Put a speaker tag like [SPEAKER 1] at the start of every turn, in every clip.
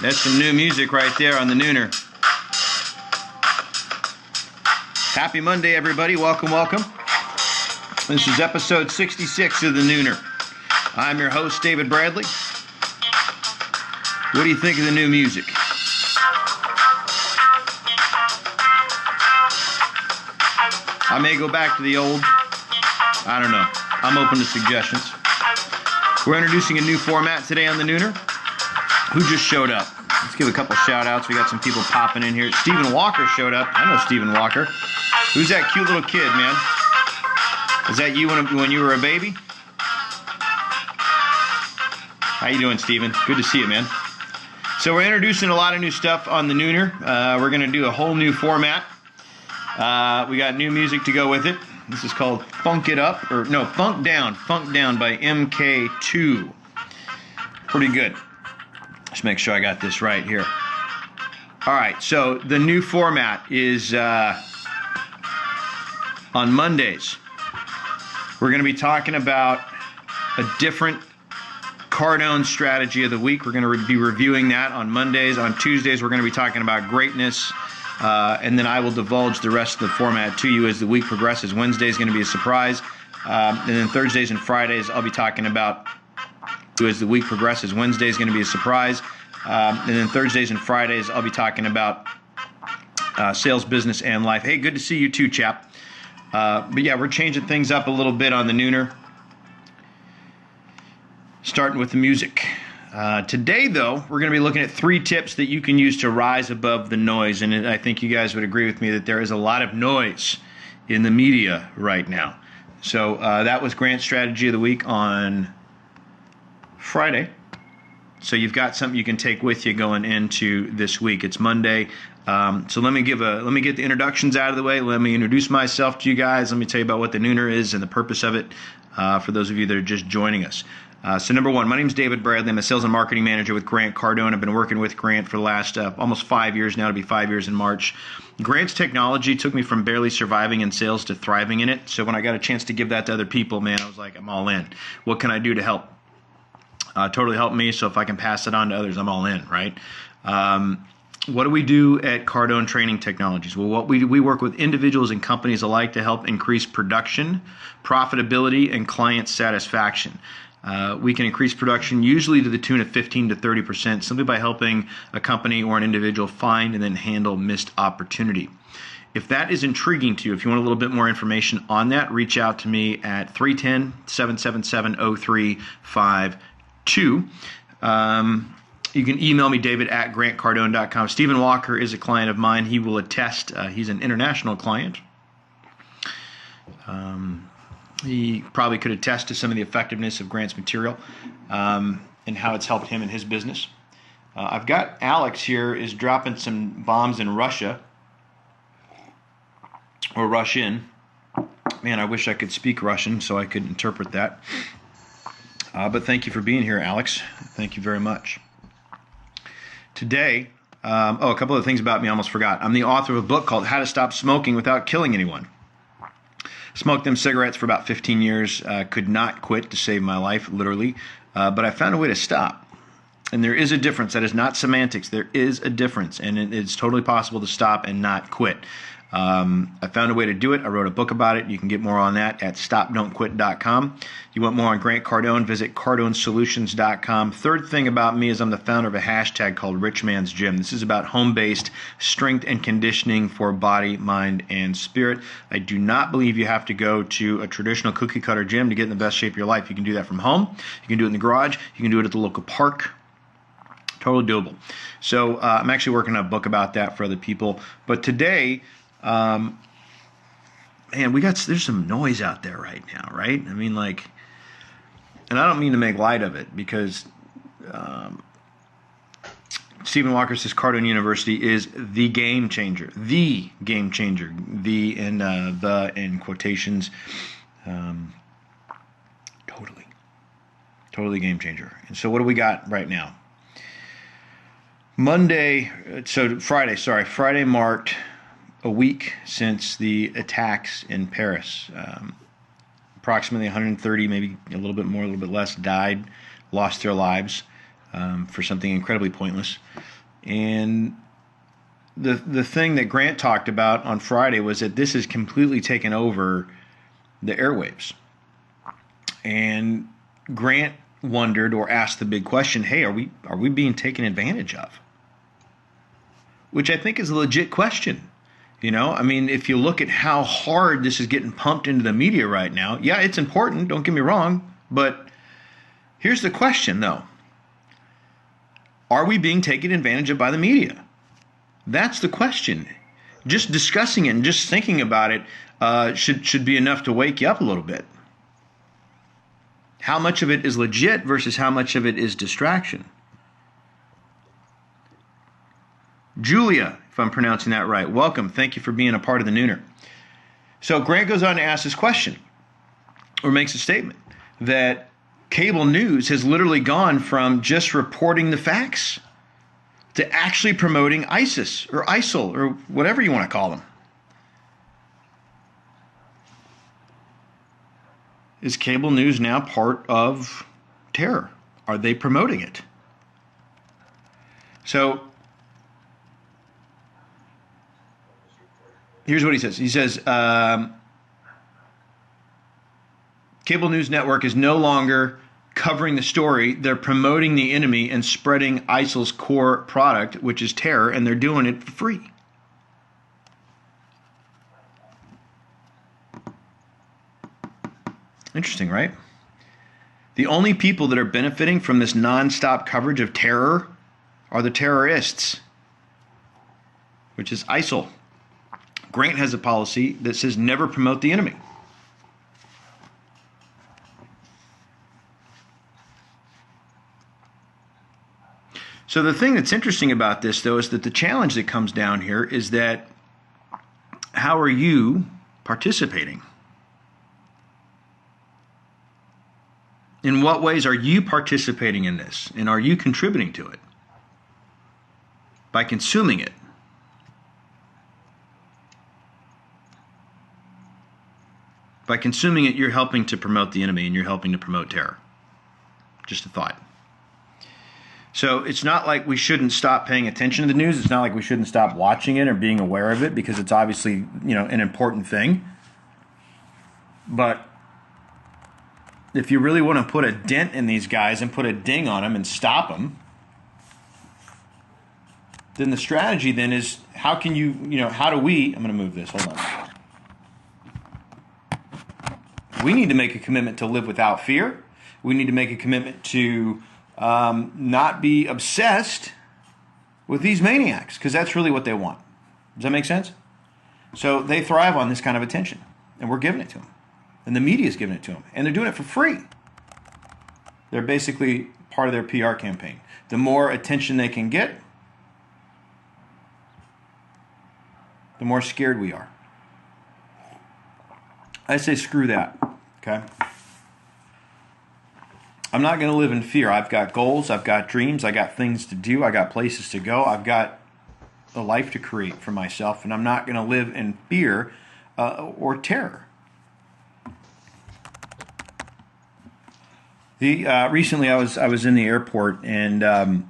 [SPEAKER 1] That's some new music right there on the Nooner. Happy Monday, everybody. Welcome, welcome. This is episode 66 of the Nooner. I'm your host, David Bradley. What do you think of the new music? I may go back to the old. I don't know. I'm open to suggestions. We're introducing a new format today on the Nooner. Who just showed up? Let's give a couple shout outs. We got some people popping in here. Stephen Walker showed up. I know Stephen Walker. Who's that cute little kid, man? Is that you when you were a baby? How you doing, Stephen? Good to see you, man. So we're introducing a lot of new stuff on the Nooner. We're going to do a whole new format. We got new music to go with it. This is called Funk It Up, or no, Funk Down by MK2. Pretty good. Just make sure I got this right here. All right, so the new format is on Mondays. We're going to be talking about a different Cardone strategy of the week. We're going to be reviewing that on Mondays. On Tuesdays, we're going to be talking about greatness. And then I will divulge the rest of the format to you as the week progresses. Wednesday is going to be a surprise. And then Thursdays and Fridays, I'll be talking about as the week progresses. Wednesday is going to be a surprise. And then Thursdays and Fridays, I'll be talking about sales, business, and life. Hey, good to see you too, chap. But yeah, we're changing things up a little bit on the Nooner. Starting with the music. Today, though, we're going to be looking at 3 tips that you can use to rise above the noise. And I think you guys would agree with me that there is a lot of noise in the media right now. So that was Grant's strategy of the week on Friday. So you've got something you can take with you going into this week. It's Monday. So let me get the introductions out of the way. Let me introduce myself to you guys. Let me tell you about what the Nooner is and the purpose of it for those of you that are just joining us. So number one, my name is David Bradley. I'm a sales and marketing manager with Grant Cardone. I've been working with Grant for the last almost 5 years now. It'll be 5 years in March. Grant's technology took me from barely surviving in sales to thriving in it. So when I got a chance to give that to other people, man, I was like, I'm all in. What can I do to help? Totally help me. So if I can pass it on to others, I'm all in, right? What do we do at Cardone Training Technologies? Well, we work with individuals and companies alike to help increase production, profitability, and client satisfaction. We can increase production usually to the tune of 15 to 30% simply by helping a company or an individual find and then handle missed opportunity. If that is intriguing to you, if you want a little bit more information on that, reach out to me at 310-777-0352. You can email me, David at grantcardone.com. Stephen Walker is a client of mine. He will attest. He's an international client. He probably could attest to some of the effectiveness of Grant's material and how it's helped him in his business. I've got Alex here is dropping some bombs in Russia, or Russian. Man, I wish I could speak Russian so I could interpret that. But thank you for being here, Alex. Thank you very much. Today, a couple of things about me I almost forgot. I'm the author of a book called How to Stop Smoking Without Killing Anyone. Smoked them cigarettes for about 15 years. Could not quit to save my life, literally. But I found a way to stop. And there is a difference. That is not semantics. There is a difference. And it's totally possible to stop and not quit. I found a way to do it. I wrote a book about it. You can get more on that at stopdon'tquit.com. You want more on Grant Cardone, visit cardonesolutions.com. Third thing about me is I'm the founder of a hashtag called Rich Man's Gym. This is about home-based strength and conditioning for body, mind, and spirit. I do not believe you have to go to a traditional cookie-cutter gym to get in the best shape of your life. You can do that from home. You can do it in the garage. You can do it at the local park. Totally doable. So I'm actually working on a book about that for other people. But today... man, there's some noise out there right now, right? I mean, like, and I don't mean to make light of it because Stephen Walker says Cardone University is the game changer, the in quotations, totally game changer. And so what do we got right now? Friday marked a week since the attacks in Paris. Approximately 130, maybe a little bit more, a little bit less, died, lost their lives for something incredibly pointless. And the thing that Grant talked about on Friday was that this has completely taken over the airwaves. And Grant wondered or asked the big question, hey, are we being taken advantage of? Which I think is a legit question. You know, I mean, if you look at how hard this is getting pumped into the media right now, yeah, it's important, don't get me wrong, but here's the question, though. Are we being taken advantage of by the media? That's the question. Just discussing it and just thinking about it should be enough to wake you up a little bit. How much of it is legit versus how much of it is distraction? Julia, if I'm pronouncing that right, welcome. Thank you for being a part of the Nooner. So Grant goes on to ask this question, or makes a statement, that cable news has literally gone from just reporting the facts to actually promoting ISIS or ISIL or whatever you want to call them. Is cable news now part of terror? Are they promoting it? So here's what he says. He says, cable news network is no longer covering the story. They're promoting the enemy and spreading ISIL's core product, which is terror, and they're doing it for free. Interesting, right? The only people that are benefiting from this nonstop coverage of terror are the terrorists, which is ISIL. Grant has a policy that says never promote the enemy. So the thing that's interesting about this, though, is that the challenge that comes down here is that how are you participating? In what ways are you participating in this? And are you contributing to it? By consuming it. By consuming it, you're helping to promote the enemy and you're helping to promote terror. Just a thought. So it's not like we shouldn't stop paying attention to the news. It's not like we shouldn't stop watching it or being aware of it, because it's obviously, an important thing. But if you really want to put a dent in these guys and put a ding on them and stop them, then the strategy then is, how can how do we, I'm going to move this, hold on. We need to make a commitment to live without fear. We need to make a commitment to not be obsessed with these maniacs, because that's really what they want. Does that make sense? So they thrive on this kind of attention, and we're giving it to them. And the media is giving it to them, and they're doing it for free. They're basically part of their PR campaign. The more attention they can get, the more scared we are. I say screw that, okay? I'm not going to live in fear. I've got goals, I've got dreams, I got things to do, I got places to go, I've got a life to create for myself, and I'm not going to live in fear or terror. Recently, I was in the airport and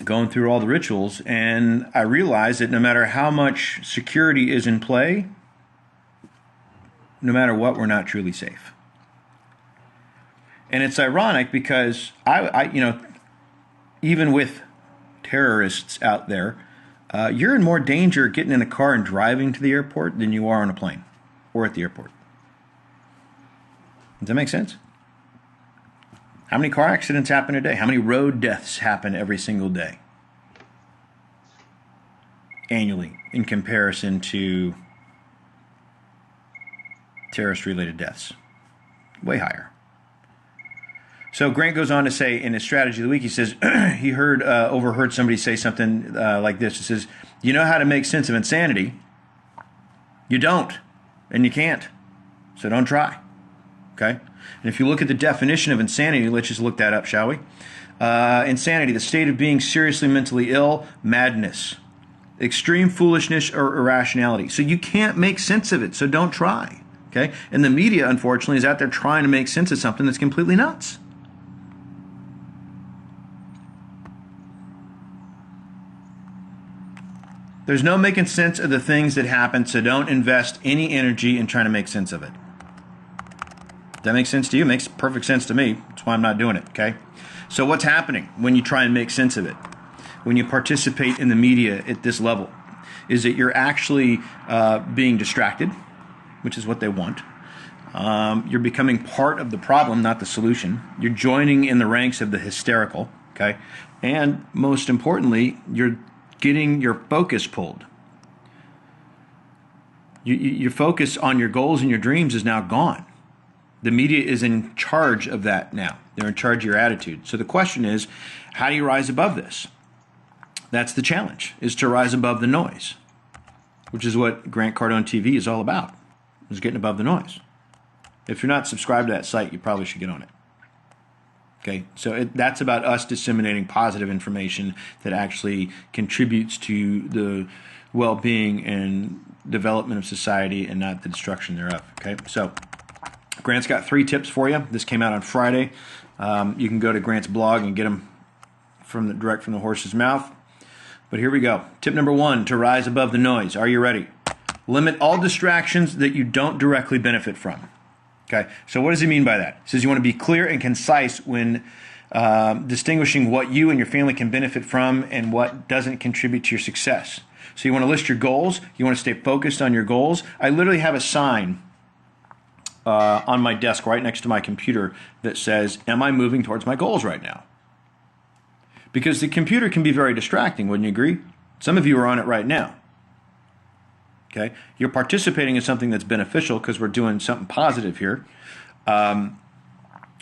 [SPEAKER 1] going through all the rituals, and I realized that no matter how much security is in play, no matter what, we're not truly safe. And it's ironic because I even with terrorists out there, you're in more danger getting in a car and driving to the airport than you are on a plane or at the airport. Does that make sense? How many car accidents happen a day? How many road deaths happen every single day? Annually, in comparison to terrorist-related deaths. Way higher. So Grant goes on to say in his strategy of the week, he says, he overheard somebody say something like this. It says, you know how to make sense of insanity. You don't, and you can't. So don't try. Okay? And if you look at the definition of insanity, let's just look that up, shall we? Insanity, the state of being seriously mentally ill, madness, extreme foolishness or irrationality. So you can't make sense of it, so don't try. Okay? And the media, unfortunately, is out there trying to make sense of something that's completely nuts. There's no making sense of the things that happen, so don't invest any energy in trying to make sense of it. Does that make sense to you? It makes perfect sense to me. That's why I'm not doing it, okay? So what's happening when you try and make sense of it? When you participate in the media at this level, is that you're actually being distracted, which is what they want. You're becoming part of the problem, not the solution. You're joining in the ranks of the hysterical, okay? And most importantly, you're getting your focus pulled. Your focus on your goals and your dreams is now gone. The media is in charge of that now. They're in charge of your attitude. So the question is, how do you rise above this? That's the challenge, is to rise above the noise, which is what Grant Cardone TV is all about, is getting above the noise. If you're not subscribed to that site, you probably should get on it. Okay, so that's about us disseminating positive information that actually contributes to the well-being and development of society and not the destruction thereof. Okay, so Grant's got 3 tips for you. This came out on Friday. You can go to Grant's blog and get them direct from the horse's mouth. But here we go. Tip number 1, to rise above the noise. Are you ready? Limit all distractions that you don't directly benefit from. Okay, so what does he mean by that? He says you want to be clear and concise when distinguishing what you and your family can benefit from and what doesn't contribute to your success. So you want to list your goals. You want to stay focused on your goals. I literally have a sign on my desk right next to my computer that says, am I moving towards my goals right now? Because the computer can be very distracting, wouldn't you agree? Some of you are on it right now. Okay, you're participating in something that's beneficial because we're doing something positive here,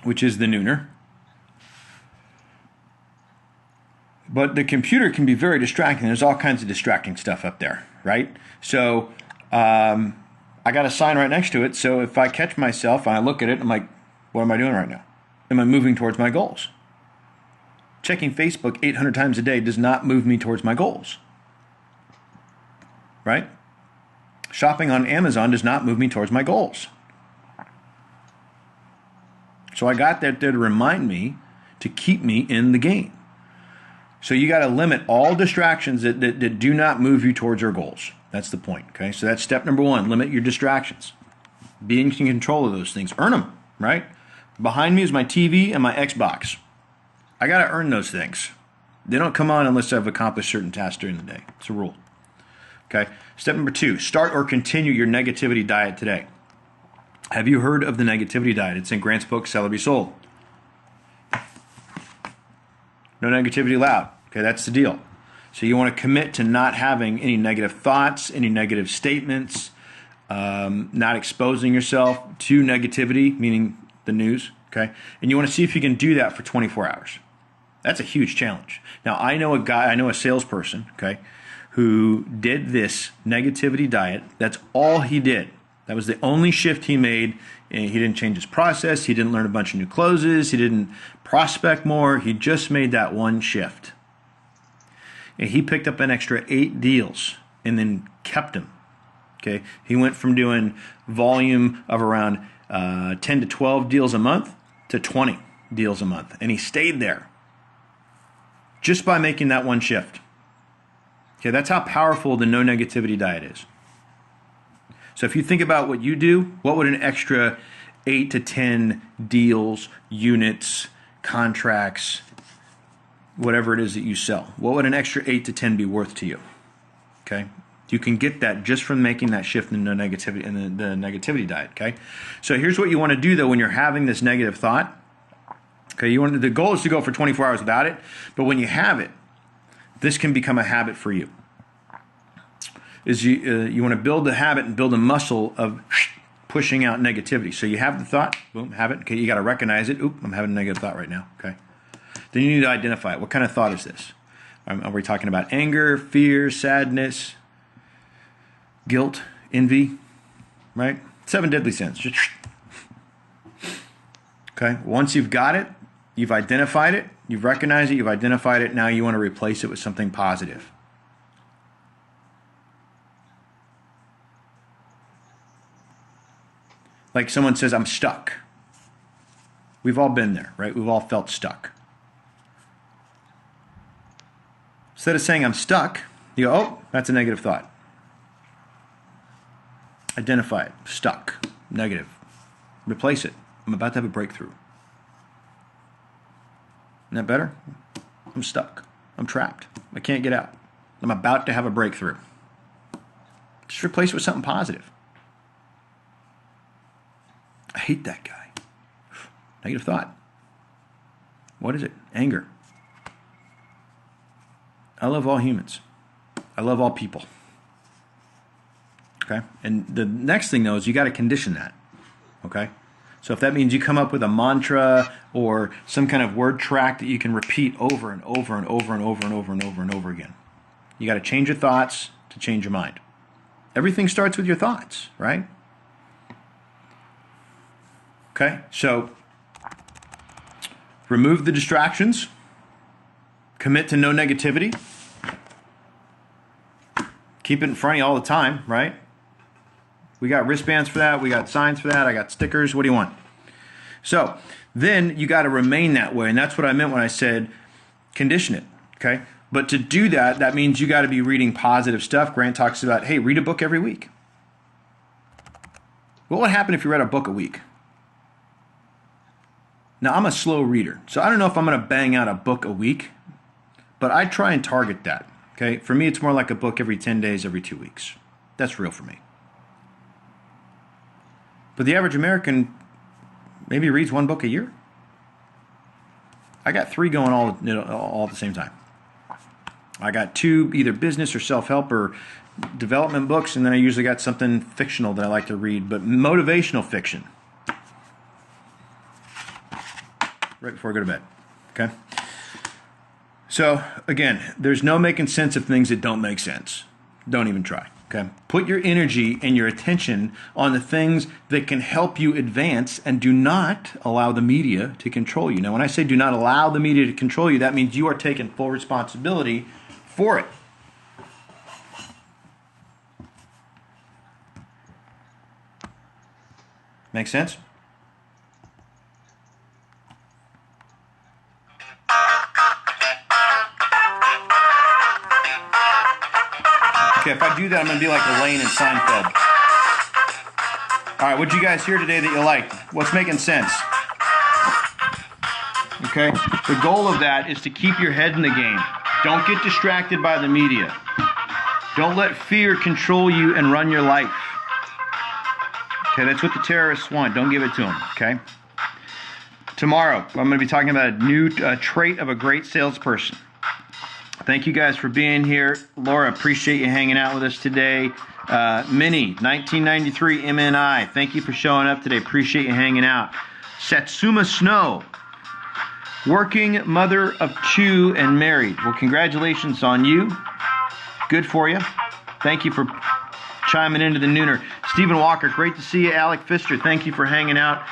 [SPEAKER 1] which is the nooner. But the computer can be very distracting. There's all kinds of distracting stuff up there, right? So I got a sign right next to it. So if I catch myself and I look at it, I'm like, what am I doing right now? Am I moving towards my goals? Checking Facebook 800 times a day does not move me towards my goals, right? Shopping on Amazon does not move me towards my goals. So I got that there to remind me, to keep me in the game. So you got to limit all distractions that do not move you towards your goals. That's the point, okay? So that's step number 1, limit your distractions. Be in control of those things. Earn them, right? Behind me is my TV and my Xbox. I got to earn those things. They don't come on unless I've accomplished certain tasks during the day. It's a rule. Okay. Step number 2, start or continue your negativity diet today. Have you heard of the negativity diet? It's in Grant's book, Sell or Be Sold. No negativity allowed. Okay, that's the deal. So you want to commit to not having any negative thoughts, any negative statements, not exposing yourself to negativity, meaning the news. Okay, and you want to see if you can do that for 24 hours. That's a huge challenge. Now, I know a salesperson, okay, who did this negativity diet. That's all he did. That was the only shift he made. And he didn't change his process. He didn't learn a bunch of new closes. He didn't prospect more. He just made that one shift. And he picked up an extra 8 deals and then kept them. Okay, he went from doing volume of around 10 to 12 deals a month to 20 deals a month. And he stayed there just by making that one shift. Okay, that's how powerful the no negativity diet is. So if you think about what you do, what would an extra 8 to 10 deals, units, contracts, whatever it is that you sell, what would an extra 8 to 10 be worth to you? Okay, you can get that just from making that shift in the negativity the negativity diet. Okay, so here's what you want to do though when you're having this negative thought. Okay, the goal is to go for 24 hours without it, but when you have it, this can become a habit for you. You want to build the habit and build a muscle of pushing out negativity. So you have the thought, boom, have it. Okay, you got to recognize it. Oop, I'm having a negative thought right now. Okay, then you need to identify it. What kind of thought is this? Are we talking about anger, fear, sadness, guilt, envy? Right? 7 deadly sins. Okay, once you've got it, you've identified it, you've recognized it, you've identified it. Now you want to replace it with something positive. Like someone says, I'm stuck. We've all been there, right? We've all felt stuck. Instead of saying I'm stuck, You go, oh, that's a negative thought. Identify it. Stuck. Negative. Replace it. I'm about to have a breakthrough. Isn't that better? I'm stuck. I'm trapped. I can't get out. I'm about to have a breakthrough. Just replace it with something positive. I hate that guy. Negative thought. What is it? Anger. I love all humans. I love all people. Okay? And the next thing, though, is you got to condition that. Okay? So if that means you come up with a mantra or some kind of word track that you can repeat over and over and over and over and over and over and over again. You got to change your thoughts to change your mind. Everything starts with your thoughts, right? Okay? So remove the distractions. Commit to no negativity. Keep it in front of you all the time, right? We got wristbands for that. We got signs for that. I got stickers. What do you want? So then you got to remain that way. And that's what I meant when I said condition it, okay? But to do that, that means you got to be reading positive stuff. Grant talks about, hey, read a book every week. What would happen if you read a book a week? Now, I'm a slow reader, so I don't know if I'm going to bang out a book a week, but I try and target that, okay? For me, it's more like a book every 10 days, every 2 weeks. That's real for me. But the average American maybe reads one book a year. I got 3 going all at the same time. I got 2 either business or self-help or development books, and then I usually got something fictional that I like to read, but motivational fiction. Right before I go to bed, okay? So, again, there's no making sense of things that don't make sense. Don't even try, okay? Put your energy and your attention on the things that can help you advance, and do not allow the media to control you. Now, when I say do not allow the media to control you, that means you are taking full responsibility for it. Make sense? Okay, if I do that, I'm going to be like Elaine in Seinfeld. All right, what'd you guys hear today that you liked? What's making sense? Okay, the goal of that is to keep your head in the game. Don't get distracted by the media. Don't let fear control you and run your life. Okay, that's what the terrorists want. Don't give it to them, okay? Tomorrow, I'm going to be talking about a new trait of a great salesperson. Thank you guys for being here. Laura, appreciate you hanging out with us today. Minnie, 1993 MNI, thank you for showing up today. Appreciate you hanging out. Satsuma Snow, working mother of 2 and married. Well, congratulations on you. Good for you. Thank you for chiming into the Nooner. Stephen Walker, great to see you. Alec Pfister, thank you for hanging out.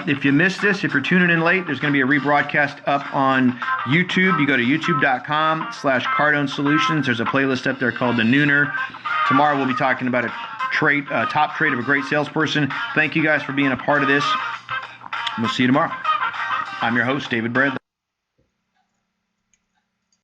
[SPEAKER 1] If you missed this, if you're tuning in late, there's going to be a rebroadcast up on YouTube. You go to youtube.com/Cardone Solutions. There's a playlist up there called The Nooner. Tomorrow we'll be talking about a top trait of a great salesperson. Thank you guys for being a part of this. We'll see you tomorrow. I'm your host, David Bradley.